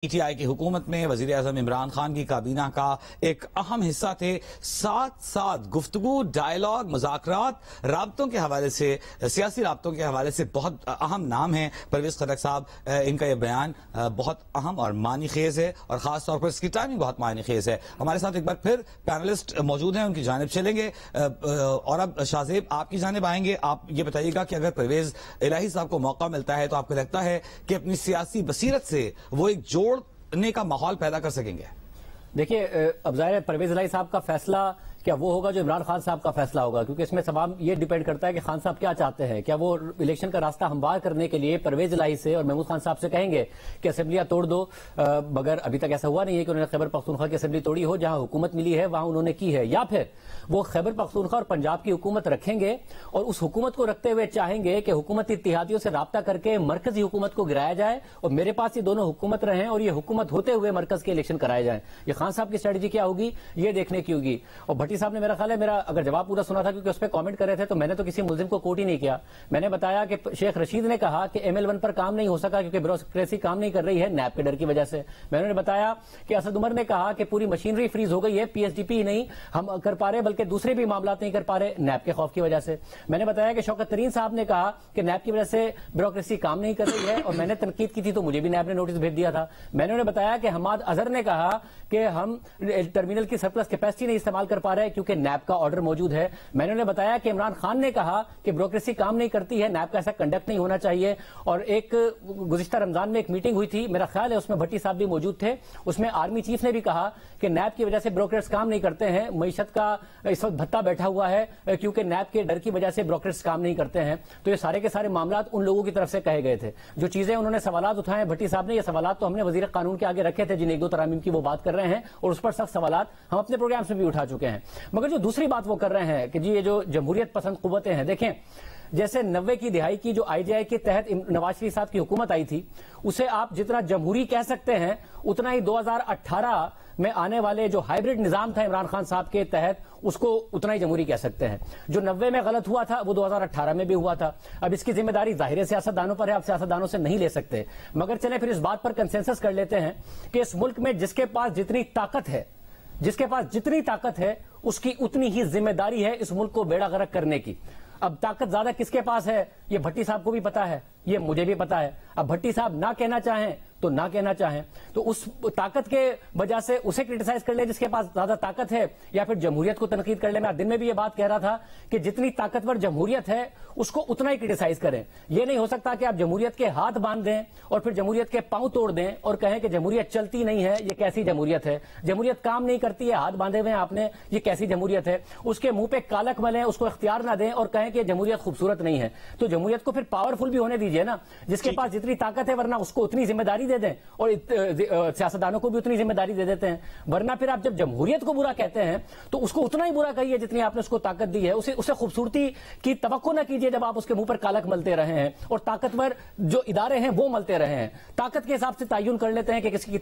P T I کی حکومت میں وزیر اعظم عمران خان کی کابینہ کا ایک اہم حصہ تھے. ساتھ ساتھ گفتگو، ڈائیلاگ، مذاکرات، رابطوں کے حوالے سے، سیاسی رابطوں کے حوالے سے بہت اہم نام ہیں پرویز خٹک صاحب. ان کا یہ بیان بہت اہم اور معنی خیز ہے، اور خاص طور پر اس کی ٹائمنگ بہت معنی خیز ہے. ہمارے ساتھ ایک بار پھر پینلسٹ موجود ہیں، ان کی جانب چلیں گے. اور اب شاہ زیب آپ کی جانب آئیں گے. آپ یہ بتائیے گا کہ اگر پرویز الہی صاحب کو موقع ملتا ہے تو آپ کو لگتا ہے کہ اپنی سیاسی بصیرت سے وہ ایک جوڑنے کا ماحول پیدا کر سکیں گے؟ دیکھیے، اب ظاہر ہے پرویز الہی صاحب کا فیصلہ کیا وہ ہوگا جو عمران خان صاحب کا فیصلہ ہوگا، کیونکہ اس میں سوال یہ ڈیپینڈ کرتا ہے کہ خان صاحب کیا چاہتے ہیں. کیا وہ الیکشن کا راستہ ہموار کرنے کے لیے پرویز الہی سے اور محمود خان صاحب سے کہیں گے کہ اسمبلیاں توڑ دو، مگر ابھی تک ایسا ہوا نہیں ہے کہ انہوں نے خیبر پختونخوا کی اسمبلی توڑی ہو. جہاں حکومت ملی ہے وہاں انہوں نے کی ہے، یا پھر وہ خیبر پختونخوا اور پنجاب کی حکومت رکھیں گے اور اس حکومت کو رکھتے ہوئے چاہیں گے کہ حکومتی اتحادیوں سے رابطہ کر کے مرکزی حکومت کو گرایا جائے اور میرے پاس یہ دونوں حکومت رہیں اور یہ حکومت ہوتے ہوئے مرکز کے الیکشن کرائے جائیں. یہ خان صاحب کی اسٹریٹجی کیا ہوگی یہ دیکھنے کی ہوگی. اور بھٹی صاحب نے میرا خیال ہے اگر جواب پورا سنا تھا، کیونکہ اس پہ کامنٹ کر رہے تھے، تو میں نے تو کسی ملزم کو کوٹ ہی نہیں کیا. میں نے بتایا کہ شیخ رشید نے کہا کہ ایم ایل 1 پر کام نہیں ہو سکا کیونکہ بیوروکریسی کام نہیں کر رہی ہے نیب کے ڈر کی وجہ سے. میں نے بتایا کہ اسد عمر نے کہا کہ پوری مشینری فریز ہو گئی ہے، پی ایس ڈی پی ہی نہیں ہم کر پا رہے بلکہ دوسرے بھی معاملات نہیں کر پا رہے نیب کے خوف کی وجہ سے. میں نے بتایا کہ شوکت ترین صاحب نے کہا کہ نیب کی وجہ سے بیوروکریسی کام نہیں کر رہی ہے، اور میں نے تنقید کی تھی تو مجھے بھی نیب نے نوٹس بھیج دیا تھا. میں نے بتایا کہ حماد اظہر نے کہا کہ ہم ٹرمینل کی سرپلس کیپیسٹی نہیں استعمال کر پا رہے کیونکہ نیب کا آرڈر موجود ہے. میں نے بتایا کہ عمران خان نے کہا کہ بیوروکریسی کام نہیں کرتی ہے، نیب کا ایسا کنڈکٹ نہیں ہونا چاہیے. اور ایک گزشتہ رمضان میں ایک میٹنگ ہوئی تھی، میرا خیال ہے اس میں بھٹی صاحب بھی موجود تھے. اس میں آرمی چیف نے بھی کہا کہ نیب کی وجہ سے بیوروکریٹس کام نہیں کرتے ہیں، معیشت کا اس وقت بھتہ بیٹھا ہوا ہے کیونکہ نیب کے ڈر کی وجہ سے بیوروکریٹس کام نہیں کرتے ہیں. تو یہ سارے کے سارے معاملات ان لوگوں کی طرف سے کہے گئے تھے. جو چیزیں انہوں نے سوالات اٹھائے بھٹی صاحب نے، یہ سوالات تو ہم نے وزیر قانون کے آگے رکھے تھے جن ایک دو ترامیم کی وہ بات کر رہے ہیں، اور اس پر سخت سوالات ہم اپنے پروگرام سے بھی اٹھا چکے ہیں. مگر جو دوسری بات وہ کر رہے ہیں کہ جی یہ جو جمہوریت پسند قوتیں ہیں، دیکھیں جیسے 90 کی دہائی کی جو آئی جے آئی کے تحت نواز شریف صاحب کی حکومت آئی تھی، اسے آپ جتنا جمہوری کہہ سکتے ہیں اتنا ہی 2018 میں آنے والے جو ہائیبرڈ نظام تھا عمران خان صاحب کے تحت اس کو اتنا ہی جمہوری کہہ سکتے ہیں. جو 90 میں غلط ہوا تھا وہ 2018 میں بھی ہوا تھا. اب اس کی ذمہ داری ظاہر سیاستدانوں پر ہے، آپ سیاستدانوں سے نہیں لے سکتے. مگر چلیں پھر اس بات پر کنسنسس کر لیتے ہیں کہ اس ملک میں جس کے پاس جتنی طاقت ہے اس کی اتنی ہی ذمہ داری ہے اس ملک کو بیڑا غرق کرنے کی. اب طاقت زیادہ کس کے پاس ہے یہ بھٹی صاحب کو بھی پتا ہے، یہ مجھے بھی پتا ہے. اب بھٹی صاحب نہ کہنا چاہیں تو نہ کہنا چاہیں تو اس طاقت کے وجہ سے اسے کرٹیسائز کر لے جس کے پاس زیادہ طاقت ہے، یا پھر جمہوریت کو تنقید کر لے. میں دن میں بھی یہ بات کہہ رہا تھا کہ جتنی طاقتور جمہوریت ہے اس کو اتنا ہی کرٹیسائز کریں. یہ نہیں ہو سکتا کہ آپ جمہوریت کے ہاتھ باندھ دیں اور پھر جمہوریت کے پاؤں توڑ دیں اور کہیں کہ جمہوریت چلتی نہیں ہے، یہ کیسی جمہوریت ہے، جمہوریت کام نہیں کرتی ہے، ہاتھ باندھے ہوئے ہیں آپ نے، یہ کیسی جمہوریت ہے. اس کے منہ پہ کالک ملیں، اس کو اختیار نہ دیں اور کہیں کہ جمہوریت خوبصورت نہیں ہے. تو جمہوریت کو پھر پاورفل بھی ہونے دیجئے نا، جس کے پاس جتنی طاقت ہے، ورنہ اس کو اتنی ذمہ داری دے دیں اور سیاستدانوں کو بھی اتنی ذمہ داری دے دیتے ہیں. ورنہ پھر آپ جب جمہوریت کو برا کہتے ہیں تو اس کو اتنا ہی برا کہیے جتنی آپ نے اس کو طاقت دی ہے. اسے خوبصورتی کی توقع نہ کیجیے جب آپ اس کے منہ پر کالک ملتے رہے ہیں اور طاقتور جو ادارے ہیں وہ ملتے رہے ہیں. طاقت کے حساب سے تعین کر لیتے ہیں کہ کسی کی